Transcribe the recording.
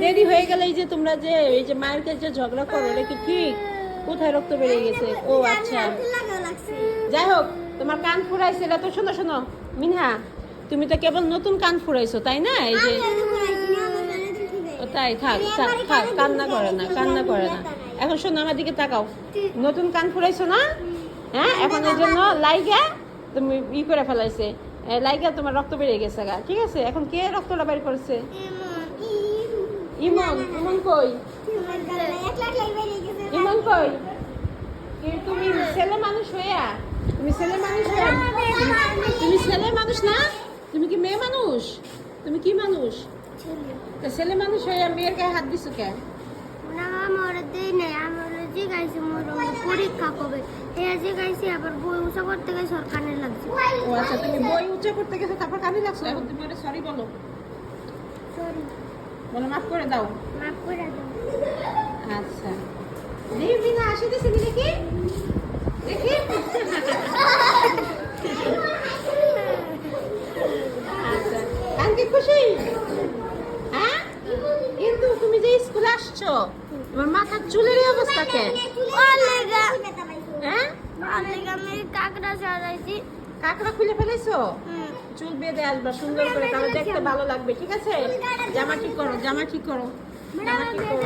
দেরি হয়ে গেলে এই যে তোমরা যে এই যে মায়ের কাছে ঝগড়া করো এটা কি ঠিক? কোথায় রক্ত বেরিয়ে গেছে? ও আচ্ছা, যাই হোক, তোমার কান ফুরাইছে এটা তো। শোনো শোনো মিনহা, তুমি তো কেবল নতুন কান ফুরাইছো তাই না? এই যে তাই, থাক থাক থাক, কান্না করে না, কান্না করে না। এখন শোনো, আমার দিকে তাকাও। নতুন কান ফুরাইছো না? হ্যাঁ, এখন এই জন্য লাইগা তুমি করে ফেলাইছে, লাইগা তোমার রক্ত বেরিয়ে গেছে গা। ঠিক আছে, এখন কে রক্তটা বের করেছে? ইমন। ইমন কই? ইমন কই? তুমি ছেলে মানুষ হইয়া, তুমি ছেলে মানুষ হইয়া, তুমি ছেলে মানুষ না? তুমি কি মেয়ে মানুষ? তুমি কি মানুষ? ছেলে মানুষ হইয়া মেয়ের গায়ে হাত দিছো কেন? পরীক্ষা কবে গাইছি, আবার বই উঁচা করতে গেছে সরকারে লাগছে। ও আচ্ছা, তুমি বই উঁচা করতে গেছো তারপর কানে লাগছো। এখন তুমি ওটা সরি বলো, বলো মাফ করে দাও। মাফ করে দাও। আচ্ছা, দেখি বিনা আসি দিছে দেখি দেখি। আচ্ছা, কানকে খুশি? হ্যাঁ, কিন্তু তুমি যে স্কুলে আসছো, তোমার মাথার চুলের এই অবস্থা কেন? হ্যাঁ, কাকড়া সারাইছি। কাকড়া খুলে ফেলেছো? চুল বেঁধে আসবা সুন্দর করে, তাহলে দেখতে ভালো লাগবে। ঠিক আছে, জামা ঠিক করো, জামা ঠিক করো, জামা ঠিক করো।